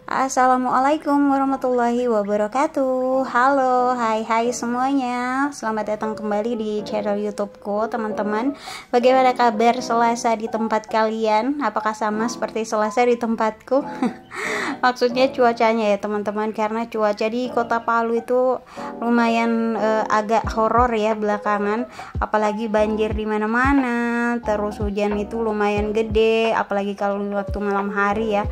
Assalamualaikum warahmatullahi wabarakatuh. Halo, hai semuanya. Selamat datang kembali di channel YouTubeku, teman-teman. Bagaimana kabar Selasa di tempat kalian? Apakah sama seperti Selasa di tempatku? Maksudnya cuacanya ya, teman-teman, karena cuaca di Kota Palu itu lumayan agak horor ya belakangan, apalagi banjir di mana-mana, terus hujan itu lumayan gede, apalagi kalau waktu malam hari ya.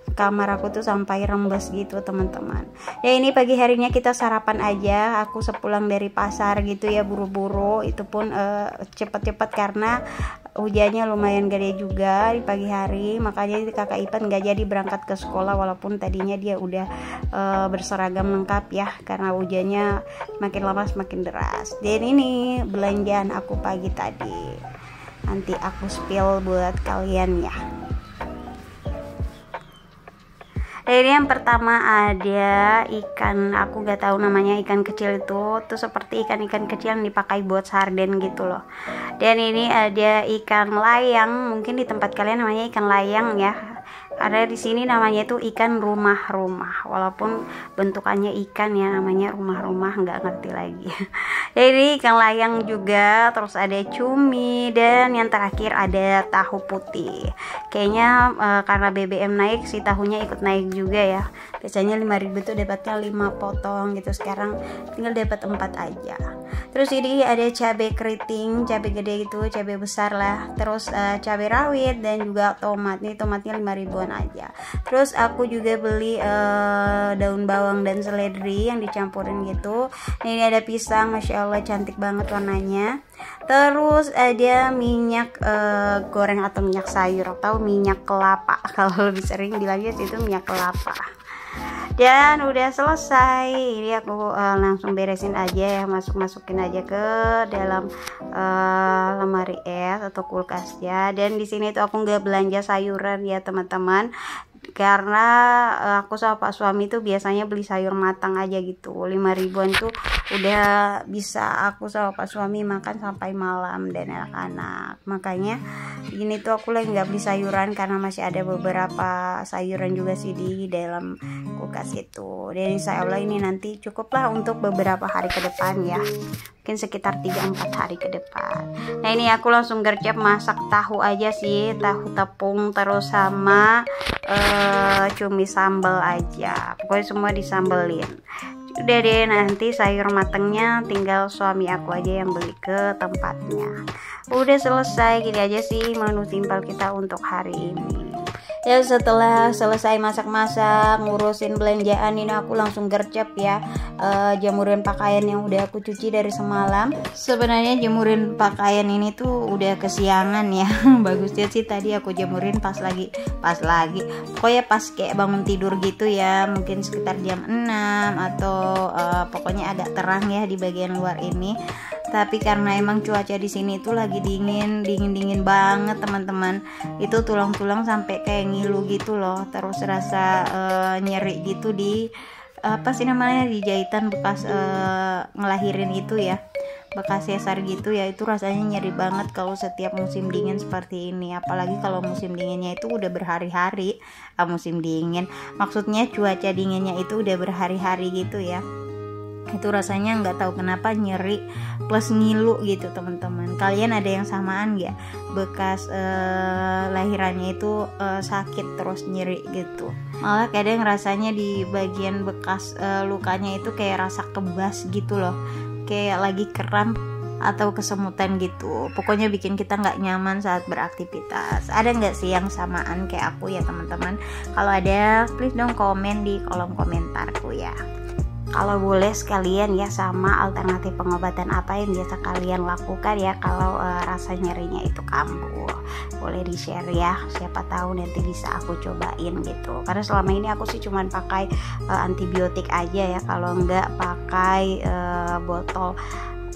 Kamar aku tuh sampai rembes gitu, teman-teman. Ya ini pagi harinya kita sarapan aja. Aku sepulang dari pasar gitu ya, buru-buru. Itu pun cepet-cepet karena hujannya lumayan gede juga di pagi hari. Makanya kakak Ipan gak jadi berangkat ke sekolah, walaupun tadinya dia udah berseragam lengkap ya, karena hujannya makin lama semakin deras. Dan ini belanjaan aku pagi tadi, nanti aku spill buat kalian ya. Ini yang pertama ada ikan, aku gak tahu namanya, ikan kecil itu tuh seperti ikan-ikan kecil yang dipakai buat sarden gitu loh. Dan ini ada ikan layang, mungkin di tempat kalian namanya ikan layang ya. Ada di sini namanya itu ikan rumah-rumah, walaupun bentukannya ikan ya, namanya rumah-rumah, nggak ngerti lagi. Jadi ikan layang juga, terus ada cumi, dan yang terakhir ada tahu putih. Kayaknya karena BBM naik, si tahunya ikut naik juga ya. Biasanya 5.000 tuh dapatnya 5 potong gitu, sekarang tinggal dapat 4 aja. Terus ini ada cabai keriting, cabai gede itu, cabai besar lah. Terus cabai rawit dan juga tomat. Ini tomatnya 5.000-an aja. Terus aku juga beli daun bawang dan seledri yang dicampurin gitu. Ini ada pisang, masya Allah cantik banget warnanya. Terus ada minyak goreng atau minyak sayur atau minyak kelapa, kalau lebih sering bilangnya itu minyak kelapa. Dan udah selesai. Ini aku langsung beresin aja ya, masukin aja ke dalam lemari es atau kulkas ya. Dan di sini tuh aku nggak belanja sayuran ya, teman-teman, karena aku sama Pak suami tuh biasanya beli sayur matang aja gitu. 5.000-an tuh udah bisa aku sama Pak suami makan sampai malam dan anak-anak. Makanya ini tuh aku lagi nggak beli sayuran karena masih ada beberapa sayuran juga sih di dalam kulkas itu. Dan insya Allah ini nanti cukuplah untuk beberapa hari ke depan ya, mungkin sekitar 3-4 hari ke depan. Nah ini aku langsung gercep masak tahu aja sih, tahu tepung terus sama cumi sambal aja, pokoknya semua disambelin. Udah deh, nanti sayur matengnya tinggal suami aku aja yang beli ke tempatnya. Udah selesai, gini aja sih menu simpel kita untuk hari ini. Ya setelah selesai masak-masak, ngurusin belanjaan, ini aku langsung gercep ya jemurin pakaian yang udah aku cuci dari semalam. Sebenarnya jemurin pakaian ini tuh udah kesiangan ya. Bagusnya sih tadi aku jemurin pas lagi pokoknya pas kayak bangun tidur gitu ya, mungkin sekitar jam 6 atau pokoknya agak terang ya di bagian luar ini. Tapi karena emang cuaca di sini tuh lagi dingin banget, teman-teman. Itu tulang-tulang sampai kayak ngilu gitu loh. Terus rasa nyeri gitu di apa sih namanya, di jahitan bekas ngelahirin itu ya, bekas sesar gitu ya. Itu rasanya nyeri banget kalau setiap musim dingin seperti ini. Apalagi kalau musim dinginnya itu udah berhari-hari. Musim dingin, maksudnya cuaca dinginnya itu udah berhari-hari gitu ya. Itu rasanya nggak tahu kenapa nyeri plus ngilu gitu, teman-teman. Kalian ada yang samaan nggak? Bekas lahirannya itu sakit terus nyeri gitu. Malah kadang rasanya di bagian bekas lukanya itu kayak rasa kebas gitu loh, kayak lagi kram atau kesemutan gitu. Pokoknya bikin kita nggak nyaman saat beraktivitas. Ada nggak sih yang samaan kayak aku ya, teman-teman? Kalau ada, please dong komen di kolom komentarku ya. Kalau boleh sekalian ya, sama alternatif pengobatan apa yang biasa kalian lakukan ya kalau rasa nyerinya itu kambuh. Boleh di share ya, siapa tahu nanti bisa aku cobain gitu. Karena selama ini aku sih cuman pakai antibiotik aja ya, kalau enggak pakai botol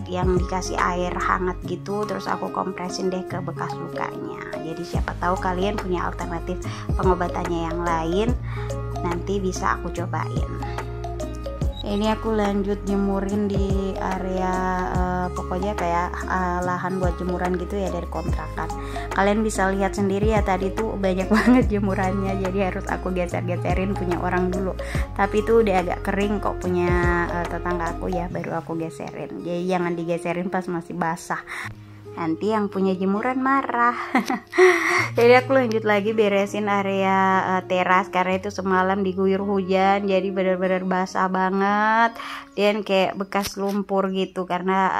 yang dikasih air hangat gitu, terus aku kompresin deh ke bekas lukanya. Jadi siapa tahu kalian punya alternatif pengobatannya yang lain, nanti bisa aku cobain. Ini aku lanjut jemurin di area pokoknya kayak lahan buat jemuran gitu ya dari kontrakan. Kalian bisa lihat sendiri ya, tadi tuh banyak banget jemurannya, jadi harus aku geser-geserin punya orang dulu. Tapi itu udah agak kering kok punya tetangga aku ya, baru aku geserin. Jadi jangan digeserin pas masih basah, nanti yang punya jemuran marah. Jadi aku lanjut lagi beresin area teras, karena itu semalam diguyur hujan jadi benar-benar basah banget dan kayak bekas lumpur gitu, karena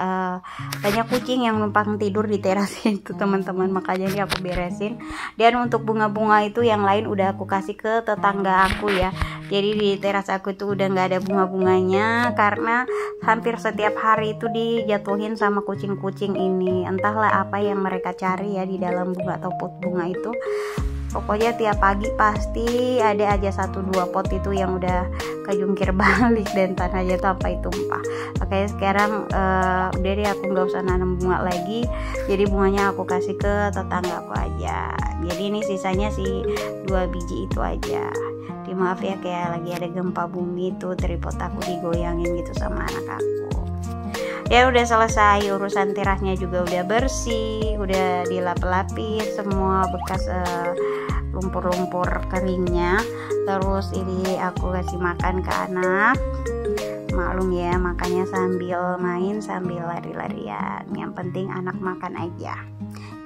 banyak kucing yang numpang tidur di teras itu teman-teman, makanya ini aku beresin. Dan untuk bunga-bunga itu yang lain udah aku kasih ke tetangga aku ya, jadi di teras aku itu udah nggak ada bunga-bunganya karena hampir setiap hari itu dijatuhin sama kucing-kucing ini. Entahlah apa yang mereka cari ya di dalam bunga atau pot bunga itu. Pokoknya tiap pagi pasti ada aja 1-2 pot itu yang udah kejungkir balik dan tanahnya tuh apa itu tumpah. Makanya sekarang udah deh aku nggak usah nanam bunga lagi, jadi bunganya aku kasih ke tetangga aku aja. Jadi ini sisanya sih 2 biji itu aja. Maaf ya, kayak lagi ada gempa bumi tuh tripod aku digoyangin gitu sama anak aku. Ya udah selesai urusan terasnya juga udah bersih, udah dilap-lapis semua bekas lumpur-lumpur keringnya. Terus ini aku kasih makan ke anak. Maklum ya, makanya sambil main sambil lari-larian. Yang penting anak makan aja.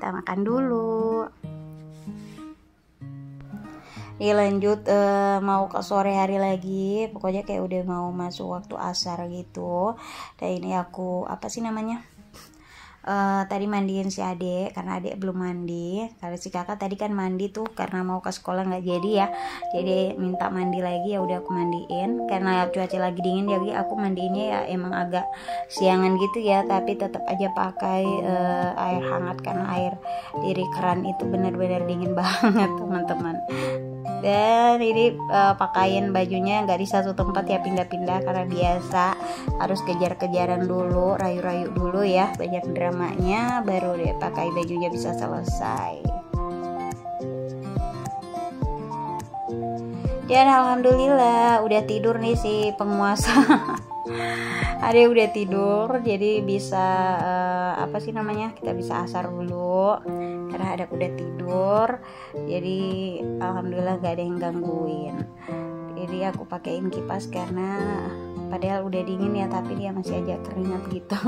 Kita makan dulu. Ini lanjut mau ke sore hari lagi, pokoknya kayak udah mau masuk waktu asar gitu. Dan ini aku apa sih namanya, tadi mandiin si adek karena adek belum mandi. Kalau si kakak tadi kan mandi tuh karena mau ke sekolah nggak jadi ya, jadi minta mandi lagi, ya udah aku mandiin. Karena cuaca lagi dingin jadi aku mandiinnya ya emang agak siangan gitu ya, tapi tetap aja pakai air hangat karena air dari keran itu benar-benar dingin banget teman-teman. Dan ini pakaian bajunya nggak di satu tempat ya, pindah-pindah karena biasa harus kejar-kejaran dulu, rayu-rayu dulu ya, banyak dramanya baru deh pakai bajunya bisa selesai. Dan alhamdulillah udah tidur nih si penguasa. Ada udah tidur, jadi bisa apa sih namanya, kita bisa asar dulu karena ada udah tidur. Jadi alhamdulillah gak ada yang gangguin. Jadi aku pakein kipas karena padahal udah dingin ya, tapi dia masih aja keringat gitu.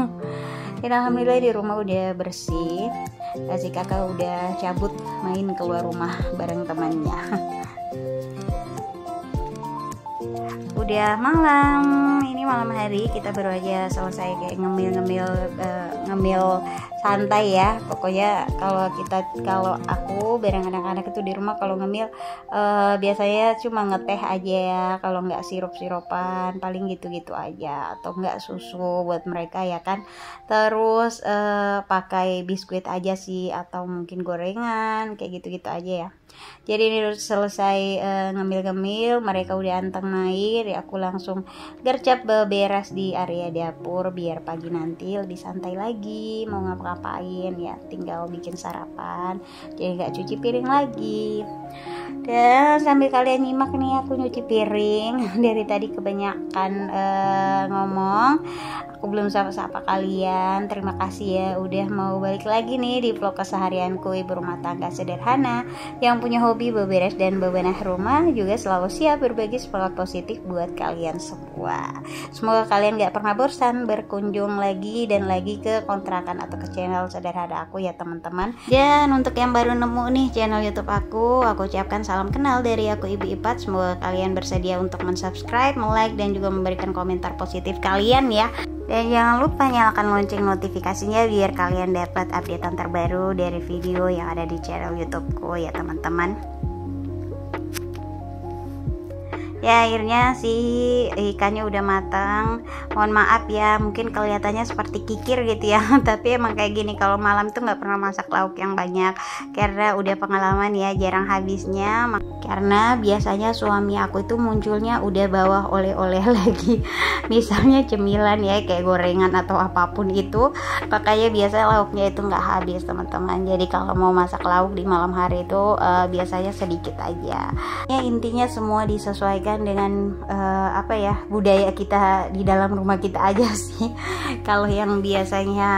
Dan alhamdulillah di rumah udah bersih. Dan si kakak udah cabut main keluar rumah bareng temannya. Udah malam, ini malam hari, kita baru aja selesai kayak ngemil santai ya. Pokoknya kalau aku bareng anak-anak itu di rumah kalau ngemil biasanya cuma ngeteh aja ya, kalau nggak sirup-sirupan paling gitu-gitu aja, atau nggak susu buat mereka ya kan. Terus pakai biskuit aja sih, atau mungkin gorengan kayak gitu-gitu aja ya. Jadi ini udah selesai ngemil-ngemil, mereka udah anteng main, ya aku langsung gercep beberes di area dapur biar pagi nanti lebih santai lagi, mau ngapa-ngapain ya tinggal bikin sarapan, jadi nggak cuci piring lagi. Dan sambil kalian nyimak nih aku nyuci piring, dari tadi kebanyakan ngomong, aku belum sapa-sapa kalian. Terima kasih ya udah mau balik lagi nih di vlog keseharianku ibu rumah tangga sederhana yang punya hobi beberes dan bebenah rumah, juga selalu siap berbagi semangat positif buat kalian semua. Semoga kalian gak pernah bosan berkunjung lagi dan lagi ke kontrakan atau ke channel sederhana aku ya teman-teman. Dan untuk yang baru nemu nih channel YouTube aku ucapkan salam kenal dari aku Ibu Ipat. Semoga kalian bersedia untuk mensubscribe, like, dan juga memberikan komentar positif kalian ya. Dan jangan lupa nyalakan lonceng notifikasinya biar kalian dapat updatean terbaru dari video yang ada di channel YouTubeku ya teman-teman. Ya akhirnya si ikannya udah matang. Mohon maaf ya, mungkin kelihatannya seperti kikir gitu ya. Tapi emang kayak gini, kalau malam tuh nggak pernah masak lauk yang banyak karena udah pengalaman ya, jarang habisnya. Karena biasanya suami aku itu munculnya udah bawa oleh-oleh lagi, misalnya cemilan ya kayak gorengan atau apapun itu. Makanya biasanya lauknya itu nggak habis teman-teman. Jadi kalau mau masak lauk di malam hari itu biasanya sedikit aja. Ya intinya semua disesuaikan menyesuaikan dengan budaya kita di dalam rumah kita aja sih. Kalau yang biasanya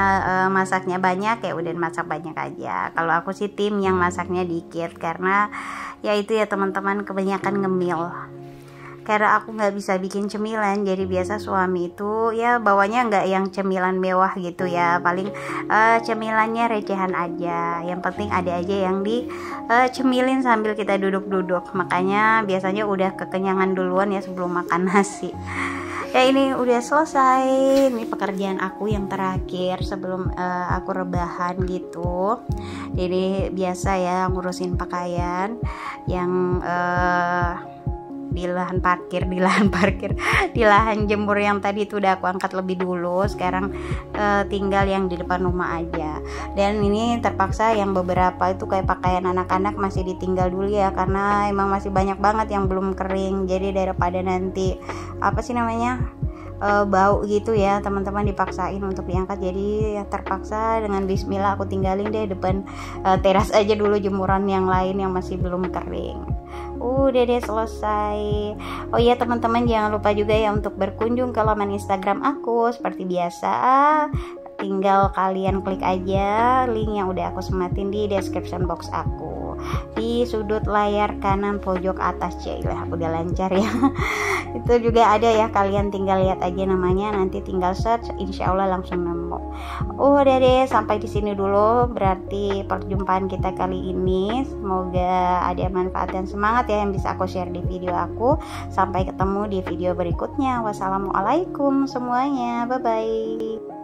masaknya banyak ya udah masak banyak aja. Kalau aku sih tim yang masaknya dikit, karena ya itu ya teman-teman, kebanyakan ngemil. Karena aku nggak bisa bikin cemilan, jadi biasa suami itu ya bawanya nggak yang cemilan mewah gitu ya, paling cemilannya recehan aja, yang penting ada aja yang di cemilin sambil kita duduk-duduk. Makanya biasanya udah kekenyangan duluan ya sebelum makan nasi. Ya ini udah selesai, ini pekerjaan aku yang terakhir sebelum aku rebahan gitu. Jadi biasa ya ngurusin pakaian yang di lahan jemur yang tadi itu udah aku angkat lebih dulu. Sekarang tinggal yang di depan rumah aja. Dan ini terpaksa yang beberapa itu kayak pakaian anak-anak masih ditinggal dulu ya, karena emang masih banyak banget yang belum kering. Jadi daripada nanti bau gitu ya teman-teman, dipaksain untuk diangkat. Jadi ya terpaksa dengan bismillah aku tinggalin deh depan teras aja dulu jemuran yang lain yang masih belum kering. Udah deh selesai. Oh iya teman-teman, jangan lupa juga ya untuk berkunjung ke laman Instagram aku seperti biasa. Tinggal kalian klik aja link yang udah aku sematin di description box aku di sudut layar kanan pojok atas. Cailah udah lancar ya. Itu juga ada ya, kalian tinggal lihat aja namanya, nanti tinggal search, insya Allah langsung nemu. Udah deh, sampai di sini dulu berarti perjumpaan kita kali ini. Semoga ada manfaat dan semangat ya yang bisa aku share di video aku. Sampai ketemu di video berikutnya. Wassalamualaikum semuanya, bye bye.